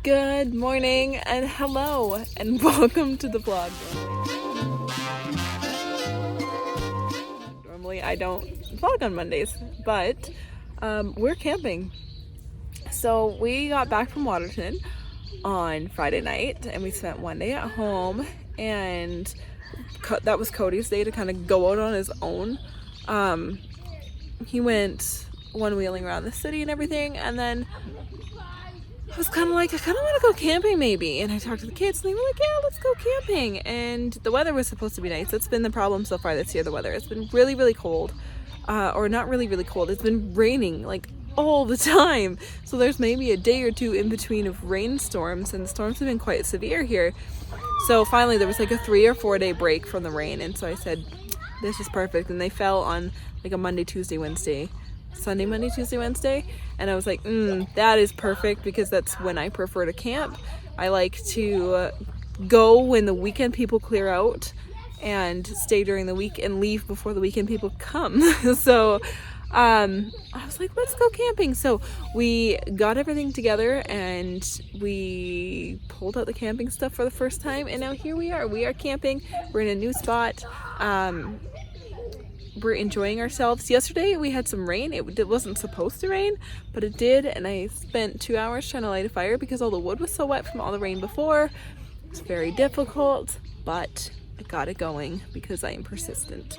Good morning and hello and welcome to the vlog. Normally I don't vlog on Mondays, but we're camping. So we got back from Waterton on Friday night and we spent one day at home, and that was Cody's day to kind of go out on his own. He went one-wheeling around the city and everything, and then I was kind of like, I kind of want to go camping maybe. And I talked to the kids and they were like, yeah, let's go camping. And the weather was supposed to be nice. That's been the problem so far this year, the weather. It's been really, really cold. Or not really, really cold. It's been raining like all the time. So there's maybe a day or two in between of rainstorms, and the storms have been quite severe here. So finally there was like a 3 or 4 day break from the rain. And so I said, this is perfect. And they fell on like a Monday, Tuesday, Wednesday. Sunday, Monday, Tuesday, Wednesday, and I was like, that is perfect, because that's when I prefer to camp. I like to go when the weekend people clear out and stay during the week and leave before the weekend people come. So I was like, let's go camping. So we got everything together and we pulled out the camping stuff for the first time, and now here we are camping. We're in a new spot. We're enjoying ourselves. Yesterday we had some rain. It wasn't supposed to rain, but it did, and I spent 2 hours trying to light a fire because all the wood was so wet from all the rain before. It's very difficult, but I got it going because I am persistent.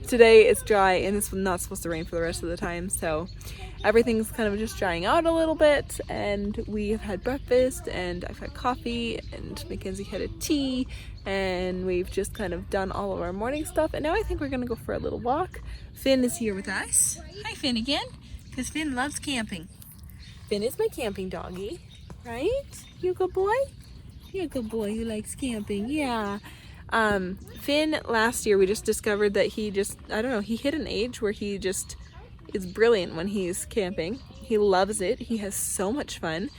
Today it's dry and it's not supposed to rain for the rest of the time, so everything's kind of just drying out a little bit, and we have had breakfast and I've had coffee and Mackenzie had a tea, and we've just kind of done all of our morning stuff, and now I think we're gonna go for a little walk. Finn is here with us. Hi Finn again, because Finn loves camping. Finn is my camping doggy, right? You a good boy? You're a good boy who likes camping, yeah. Finn, last year we just discovered that he just, I don't know, he hit an age where he just is brilliant when he's camping. He loves it. He has so much fun.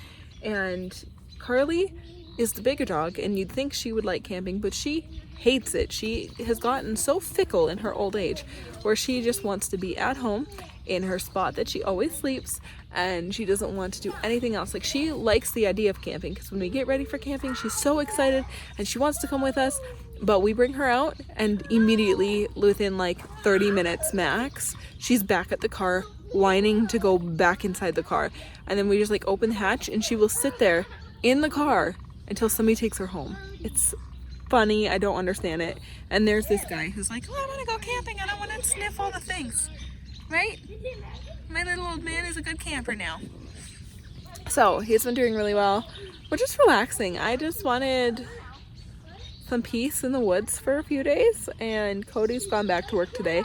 And Carly is the bigger dog, and you'd think she would like camping, but she hates it. She has gotten so fickle in her old age where she just wants to be at home in her spot that she always sleeps, and she doesn't want to do anything else. Like, she likes the idea of camping because when we get ready for camping, she's so excited and she wants to come with us, but we bring her out and immediately within like 30 minutes max, she's back at the car whining to go back inside the car. And then we just like open the hatch and she will sit there in the car until somebody takes her home. It's funny. I don't understand it. And there's this guy who's like, oh, I want to go camping and I want to sniff all the things. Right? My little old man is a good camper now. So he's been doing really well. We're just relaxing. I just wanted some peace in the woods for a few days, and Cody's gone back to work today.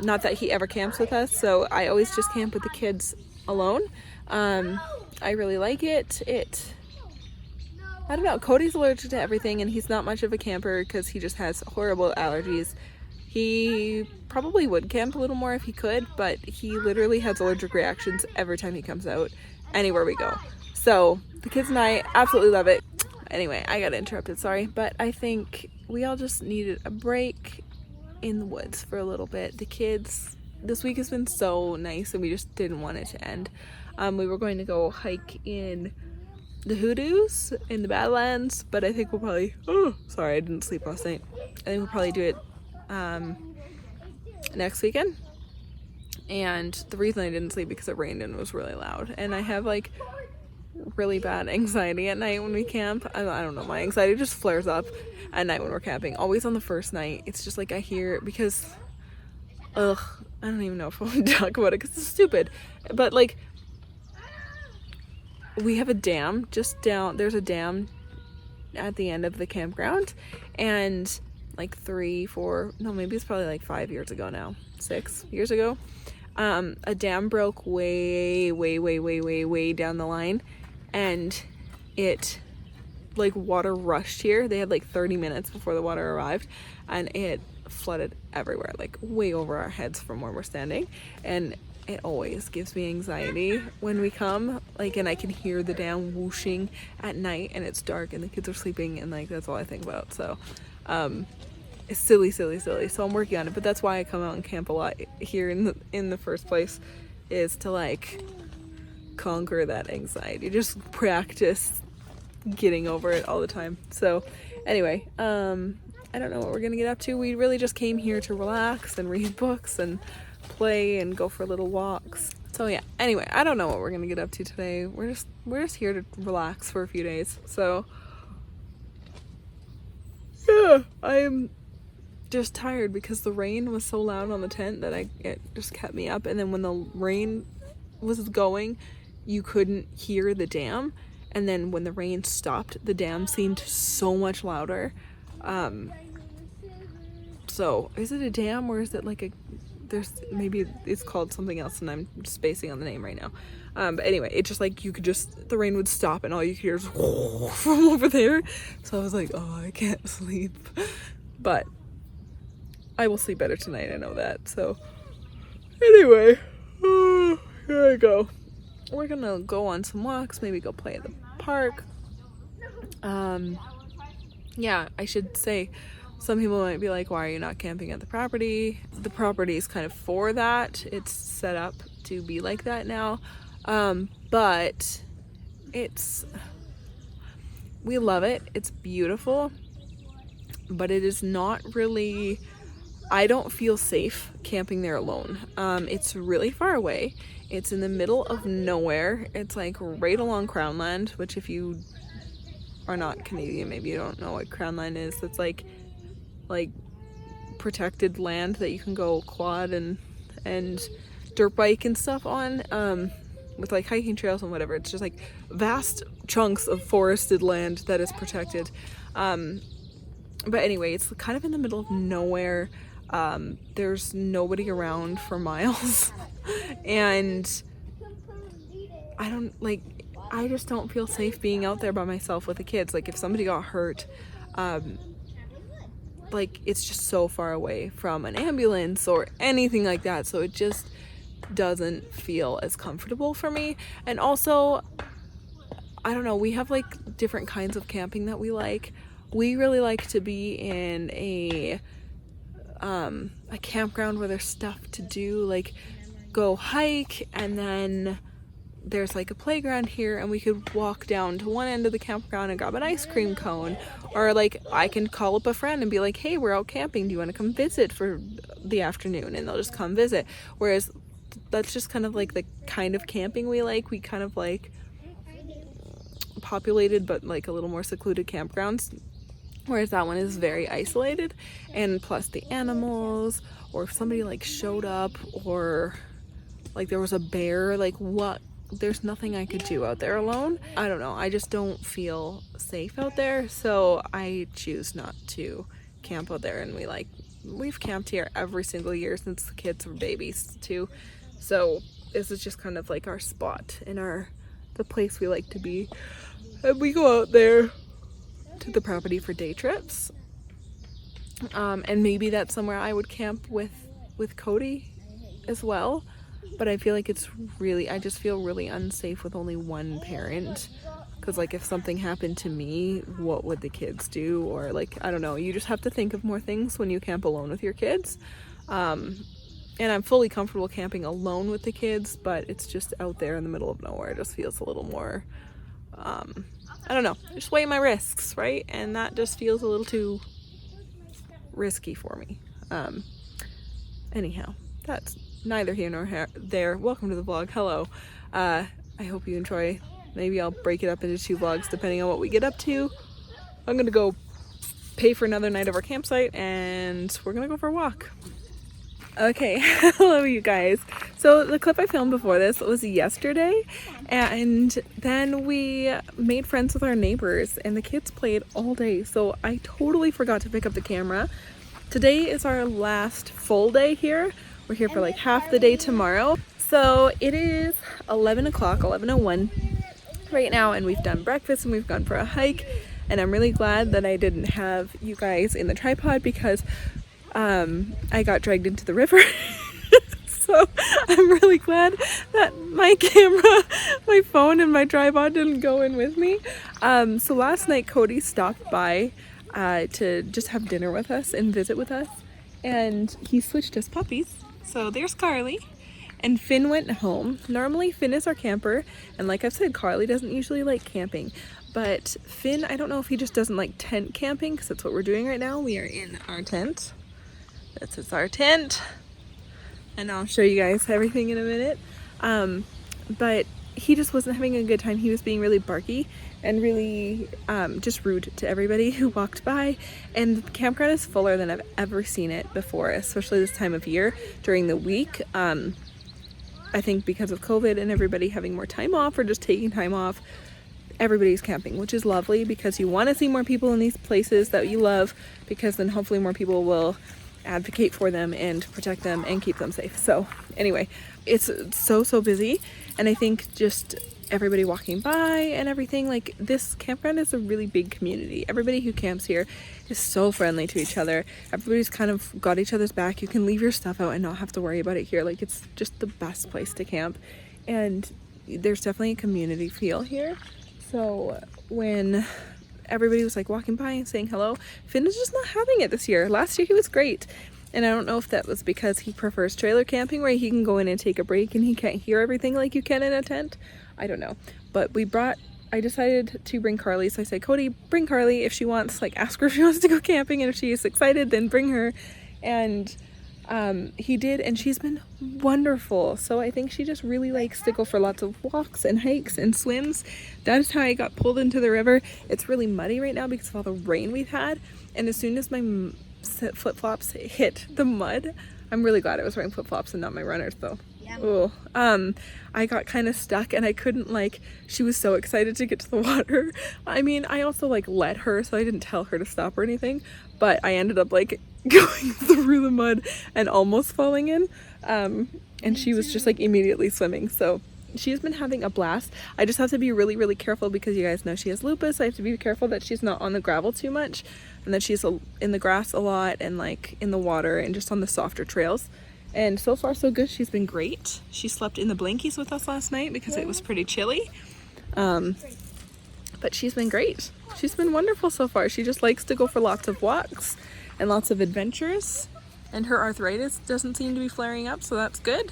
Not that he ever camps with us, so I always just camp with the kids alone. I really like it. I don't know, Cody's allergic to everything, and he's not much of a camper because he just has horrible allergies. He probably would camp a little more if he could, but he literally has allergic reactions every time he comes out, anywhere we go. So the kids and I absolutely love it. Anyway, I got interrupted, sorry, but I think we all just needed a break in the woods for a little bit. The kids, this week has been so nice and we just didn't want it to end. We were going to go hike in the Hoodoos in the Badlands, but I think we'll probably, sorry, I didn't sleep last night. I think we'll probably do it next weekend. And the reason I didn't sleep because it rained and it was really loud, and I have like really bad anxiety at night when we camp. I don't know, my anxiety just flares up at night when we're camping, always on the first night. It's just like I hear, because I don't even know if I want to talk about it because it's stupid, but like we have a dam just down, there's a dam at the end of the campground, and like 3, 4, no, maybe it's probably like 5 years ago now, 6 years ago, a dam broke way down the line, and it like water rushed here. They had like 30 minutes before the water arrived, and it flooded everywhere, like way over our heads from where we're standing, and it always gives me anxiety when we come, like, and I can hear the dam whooshing at night and it's dark and the kids are sleeping, and like that's all I think about. So it's silly. So I'm working on it, but that's why I come out and camp a lot here in the first place, is to like conquer that anxiety. Just practice getting over it all the time. So anyway, I don't know what we're gonna get up to. We really just came here to relax and read books and play and go for little walks. So yeah, anyway, I don't know what we're gonna get up to today. We're just here to relax for a few days. So yeah, I'm just tired because the rain was so loud on the tent that it just kept me up. And then when the rain was going, you couldn't hear the dam. And then when the rain stopped, the dam seemed so much louder. So is it a dam or is it like maybe it's called something else and I'm spacing on the name right now. But anyway, it just like the rain would stop and all you could hear is from over there. So I was like, oh, I can't sleep. But I will sleep better tonight, I know that. So anyway, here I go. We're gonna go on some walks, maybe go play at the park. Yeah, I should say, some people might be like, why are you not camping at the property? The property is kind of for that. It's set up to be like that now. But we love it. It's beautiful, but it is not really, I don't feel safe camping there alone. It's really far away. It's in the middle of nowhere. It's like right along Crown Land, which if you are not Canadian, maybe you don't know what Crown Land is. It's like protected land that you can go quad and dirt bike and stuff on, with like hiking trails and whatever. It's just like vast chunks of forested land that is protected. But anyway, it's kind of in the middle of nowhere. There's nobody around for miles. And I just don't feel safe being out there by myself with the kids. Like if somebody got hurt, like it's just so far away from an ambulance or anything like that. So it just doesn't feel as comfortable for me. And also, I don't know, we have like different kinds of camping that we like. We really like to be in a campground where there's stuff to do, like go hike, and then there's like a playground here and we could walk down to one end of the campground and grab an ice cream cone, or like I can call up a friend and be like, hey, we're out camping, do you want to come visit for the afternoon? And they'll just come visit. Whereas that's just kind of like the kind of camping we like. We kind of like populated but like a little more secluded campgrounds, whereas that one is very isolated. And plus the animals, or if somebody like showed up or like there was a bear, like what, there's nothing I could do out there alone. I don't know, I just don't feel safe out there, so I choose not to camp out there. And we've camped here every single year since the kids were babies too, so this is just kind of like our spot in the place we like to be. And we go out there to the property for day trips, and maybe that's somewhere I would camp with Cody as well. But I feel like I just feel really unsafe with only one parent, because like if something happened to me, what would the kids do? Or like, I don't know, you just have to think of more things when you camp alone with your kids. And I'm fully comfortable camping alone with the kids, but it's just out there in the middle of nowhere. It just feels a little more, I don't know, just weigh my risks, right? And that just feels a little too risky for me. Anyhow, that's neither here nor there. Welcome to the vlog. Hello. I hope you enjoy. Maybe I'll break it up into 2 vlogs depending on what we get up to. I'm gonna go pay for another night of our campsite and we're gonna go for a walk. Okay, hello you guys. So the clip I filmed before this was yesterday, and then we made friends with our neighbors and the kids played all day, so I totally forgot to pick up the camera. Today is our last full day here. We're here for like half the day tomorrow. So it is 11 o'clock, 11:01 right now, and we've done breakfast and we've gone for a hike. And I'm really glad that I didn't have you guys in the tripod, because I got dragged into the river. So I'm really glad that my camera, my phone and my tripod didn't go in with me. So last night Cody stopped by to just have dinner with us and visit with us, and he switched his puppies. So there's Carly, and Finn went home. Normally Finn is our camper, and like I've said, Carly doesn't usually like camping, but Finn, I don't know if he just doesn't like tent camping, because that's what we're doing right now. We are in our tent. This is our tent, and I'll show you guys everything in a minute. But he just wasn't having a good time. He was being really barky and really just rude to everybody who walked by, and the campground is fuller than I've ever seen it before, especially this time of year during the week. I think because of COVID and everybody having more time off or just taking time off, everybody's camping, which is lovely because you want to see more people in these places that you love, because then hopefully more people will advocate for them and protect them and keep them safe. So anyway, it's so busy, and I think just everybody walking by and everything, like, this campground is a really big community. Everybody who camps here is so friendly to each other. Everybody's kind of got each other's back. You can leave your stuff out and not have to worry about it here. Like, it's just the best place to camp, and there's definitely a community feel here. So when everybody was like walking by and saying hello, Finn is just not having it this year. Last year he was great, and I don't know if that was because he prefers trailer camping where he can go in and take a break and he can't hear everything like you can in a tent. I don't know, but I decided to bring Carly. So I said, Cody, bring Carly if she wants, like, ask her if she wants to go camping, and if she is excited, then bring her. And he did, and she's been wonderful. So I think she just really likes to go for lots of walks and hikes and swims. That is how I got pulled into the river. It's really muddy right now because of all the rain we've had, and as soon as my flip-flops hit the mud, I'm really glad I was wearing flip-flops and not my runners though. Yeah. I got kind of stuck, and I couldn't, like, she was so excited to get to the water. I mean, I also, like, let her, so I didn't tell her to stop or anything, but I ended up, like, going through the mud and almost falling in, and she was just, like, immediately swimming. So she's been having a blast. I just have to be really careful because you guys know she has lupus. I have to be careful that she's not on the gravel too much, and that she's in the grass a lot, and, like, in the water and just on the softer trails. And so far so good. She's been great. She slept in the blankies with us last night because it was pretty chilly. But she's been great. She's been wonderful so far. She just likes to go for lots of walks and lots of adventures. And her arthritis doesn't seem to be flaring up, so that's good.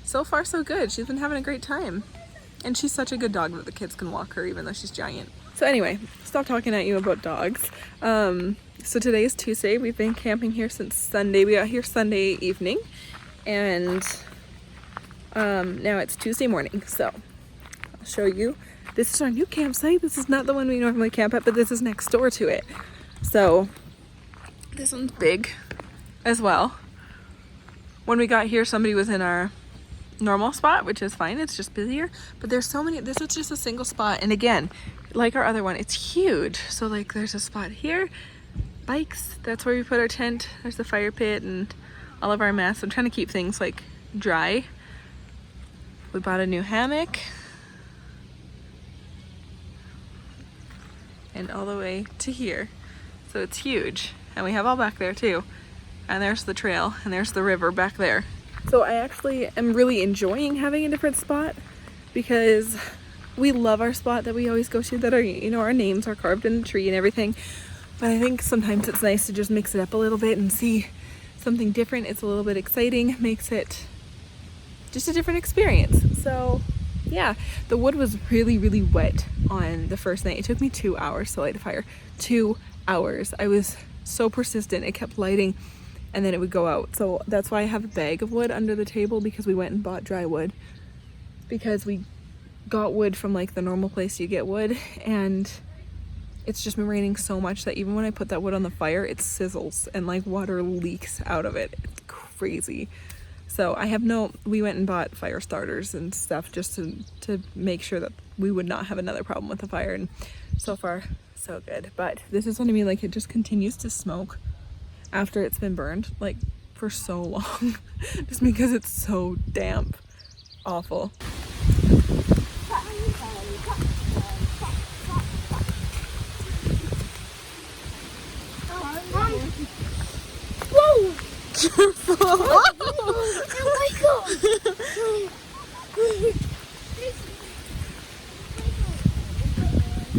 So far so good. She's been having a great time. And she's such a good dog that the kids can walk her even though she's giant. So anyway, stop talking at you about dogs. So today is Tuesday. We've been camping here since Sunday. We got here Sunday evening, and now it's Tuesday morning. So I'll show you. This is our new campsite. This is not the one we normally camp at, but this is next door to it. So this one's big as well. When we got here, somebody was in our normal spot, which is fine. It's just busier, but there's so many. This is just a single spot, and again, like our other one, it's huge. So, like, there's a spot here, bikes, that's where we put our tent. There's the fire pit and all of our mess. I'm trying to keep things, like, dry. We bought a new hammock, and all the way to here, so it's huge. And we have all back there too, and there's the trail, and there's the river back there. So I actually am really enjoying having a different spot, because we love our spot that we always go to, that our, you know, our names are carved in the tree and everything. But I think sometimes it's nice to just mix it up a little bit and see something different. It's a little bit exciting, makes it just a different experience. So yeah, the wood was really wet on the first night. It took me 2 hours to light a fire. 2 hours. I was so persistent. It kept lighting, and then it would go out. So that's why I have a bag of wood under the table, because we went and bought dry wood, because we got wood from, like, the normal place you get wood, and it's just been raining so much that even when I put that wood on the fire, it sizzles and, like, water leaks out of it. It's crazy. So we went and bought fire starters and stuff just to make sure that we would not have another problem with the fire, and so far so good. But this is what I mean, like, it just continues to smoke after it's been burned, like, for so long just because it's so damp. Awful. Whoa! Careful! Oh my god!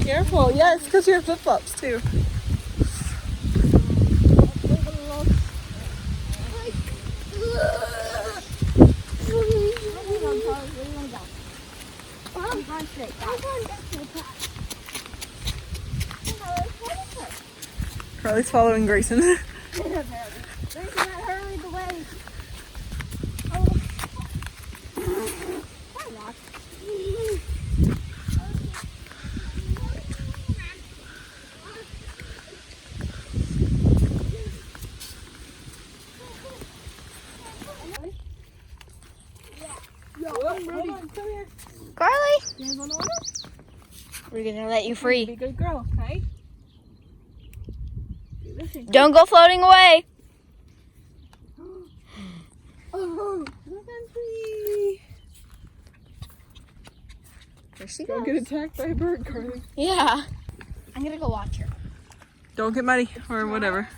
Careful, yes, because you have flip-flops too. Carly's following Grayson. Grayson got her lead the way. Carly, we're gonna let you free. Be a good girl, okay? Don't go floating away. Oh, free. There she Don't get attacked by a bird, Carly. Yeah. I'm gonna go watch her. Don't get muddy or whatever.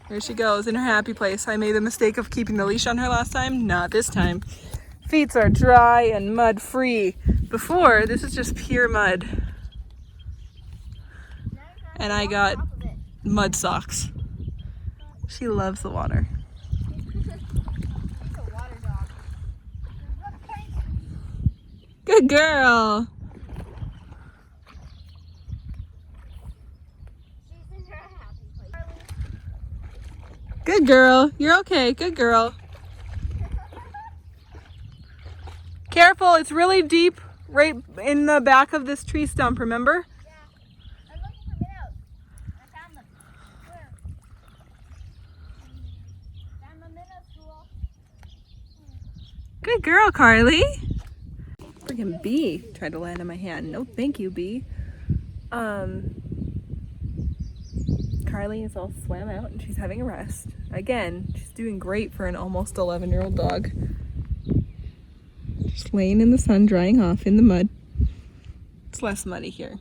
There she goes in her happy place. I made the mistake of keeping the leash on her last time. Not this time. Feet are dry and mud free. Before, this is just pure mud. And I got mud socks. She loves the water. Good girl. Good girl. You're okay. Good girl. Careful, it's really deep right in the back of this tree stump, remember? Yeah. I'm looking for minnows. I found them. Where? Found the minnow school. Good girl, Carly. Freaking bee tried to land on my hand. No thank you, bee. Carly is all swam out and she's having a rest. Again, she's doing great for an almost 11-year-old dog. Just laying in the sun, drying off in the mud. It's less muddy here.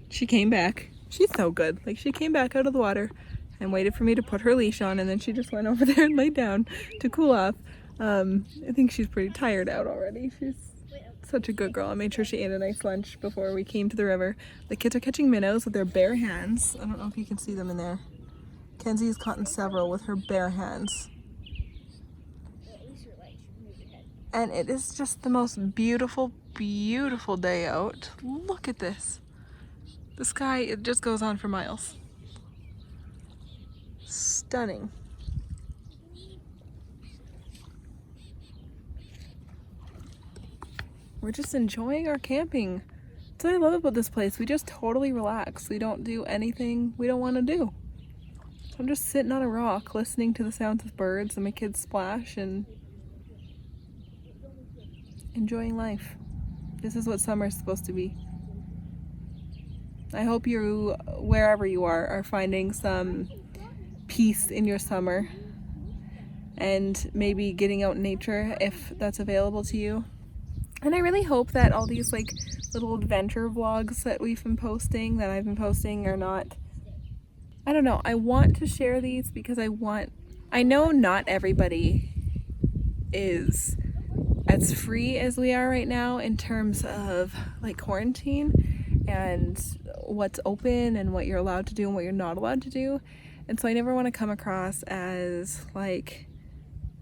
She came back. She's so good. Like, she came back out of the water and waited for me to put her leash on, and then she just went over there and laid down to cool off. I think she's pretty tired out already. She's such a good girl. I made sure she ate a nice lunch before we came to the river. The kids are catching minnows with their bare hands. I don't know if you can see them in there. Kenzie's caught several with her bare hands. And it is just the most beautiful, beautiful day out. Look at this. The sky, it just goes on for miles. Stunning. We're just enjoying our camping. That's what I love about this place. We just totally relax. We don't do anything we don't want to do. So I'm just sitting on a rock listening to the sounds of birds and my kids splash and enjoying life. This is what summer is supposed to be. I hope you, wherever you are finding some peace in your summer and maybe getting out in nature if that's available to you. And I really hope that all these like little adventure vlogs that we've been posting, that I've been posting, are not, I don't know, I want to share these because I know not everybody is as free as we are right now in terms of like quarantine and what's open and what you're allowed to do and what you're not allowed to do. And so I never want to come across as like,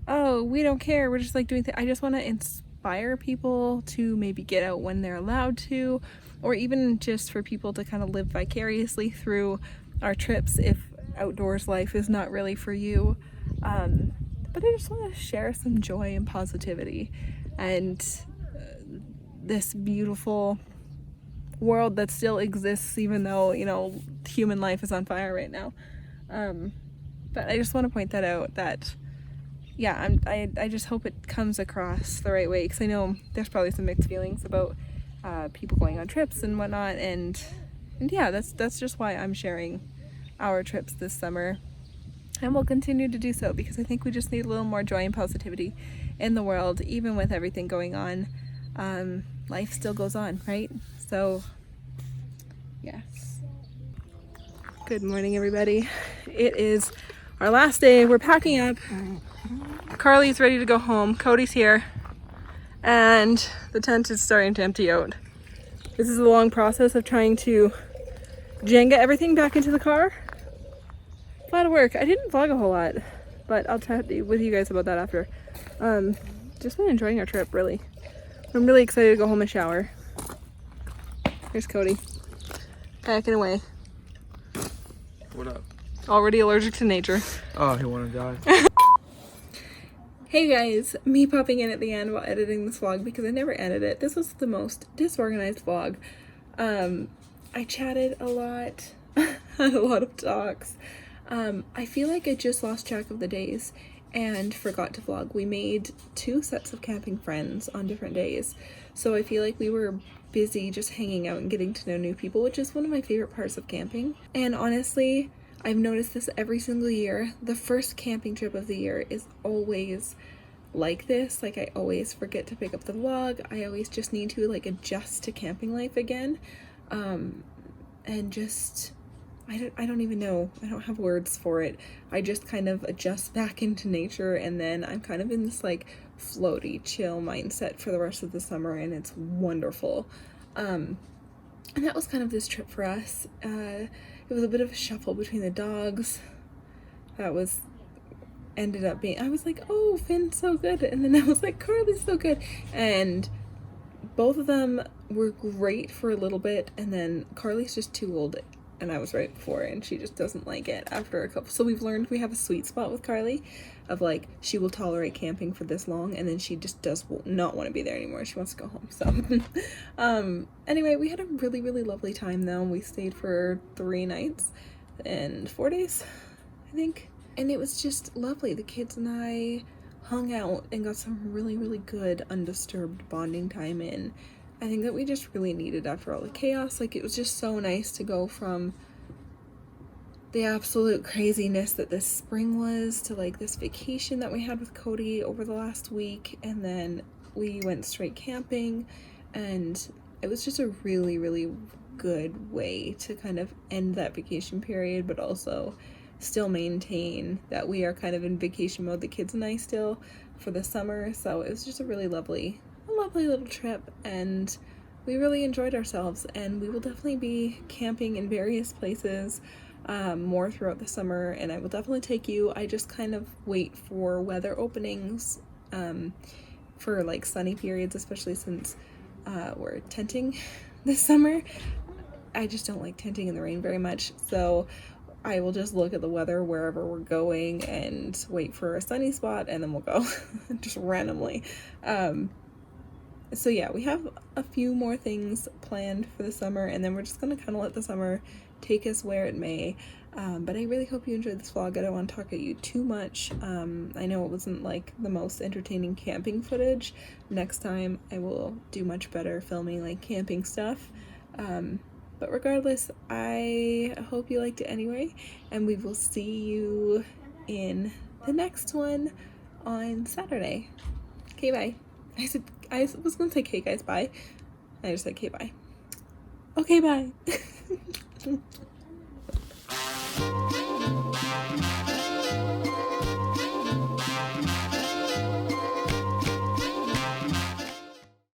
oh, we don't care, we're just like doing things. I just want to inspire people to maybe get out when they're allowed to, or even just for people to kind of live vicariously through our trips if outdoors life is not really for you. But I just want to share some joy and positivity and this beautiful world that still exists even though, you know, human life is on fire right now. But I just want to point that out, that yeah, I just hope it comes across the right way, because I know there's probably some mixed feelings about people going on trips and whatnot, and yeah, that's just why I'm sharing our trips this summer. And we'll continue to do so because I think we just need a little more joy and positivity in the world. Even with everything going on, life still goes on, right? So, yes. Good morning, everybody. It is our last day. We're packing up. Carly's ready to go home. Cody's here. And the tent is starting to empty out. This is a long process of trying to Jenga everything back into the car. A lot of work. I didn't vlog a whole lot, but I'll chat with you guys about that after. Just been enjoying our trip, really. I'm really excited to go home and shower. Here's Cody. Backing away. What up? Already allergic to nature. Oh, he wanna die. Hey guys, me popping in at the end while editing this vlog because I never edit it. This was the most disorganized vlog. I chatted a lot, had a lot of talks. I feel like I just lost track of the days and forgot to vlog. We made 2 sets of camping friends on different days, so I feel like we were busy just hanging out and getting to know new people, which is one of my favorite parts of camping. And honestly, I've noticed this every single year. The first camping trip of the year is always like this. Like, I always forget to pick up the vlog. I always just need to like adjust to camping life again. And just, I don't even know. I don't have words for it. I just kind of adjust back into nature, and then I'm kind of in this like floaty, chill mindset for the rest of the summer, and it's wonderful. And that was kind of this trip for us. It was a bit of a shuffle between the dogs. That was ended up being, I was like, oh, Finn's so good, and then I was like, Carly's so good, and both of them were great for a little bit, and then Carly's just too old, and I was right before, and she just doesn't like it after a couple. So we've learned we have a sweet spot with Carly of like, she will tolerate camping for this long, and then she just does not want to be there anymore. She wants to go home. So anyway, we had a really, really lovely time though. We stayed for 3 nights and 4 days, I think, and it was just lovely. The kids and I hung out and got some really, really good undisturbed bonding time in. I think that we just really needed after all the chaos. Like, it was just so nice to go from the absolute craziness that this spring was to like this vacation that we had with Cody over the last week, and then we went straight camping, and it was just a really, really good way to kind of end that vacation period, but also still maintain that we are kind of in vacation mode, the kids and I, still for the summer. So it was just a really lovely little trip, and we really enjoyed ourselves, and we will definitely be camping in various places more throughout the summer, and I will definitely take you. I just kind of wait for weather openings for like sunny periods, especially since we're tenting this summer. I just don't like tenting in the rain very much, so I will just look at the weather wherever we're going and wait for a sunny spot, and then we'll go just randomly. So yeah, we have a few more things planned for the summer, and then we're just gonna kind of let the summer take us where it may. But I really hope you enjoyed this vlog. I don't want to talk at you too much. I know it wasn't like the most entertaining camping footage. Next time I will do much better filming like camping stuff. But regardless, I hope you liked it anyway, and we will see you in the next one on Saturday. Okay, bye. I was gonna say, okay guys, bye. I just said, okay, bye. Okay, bye.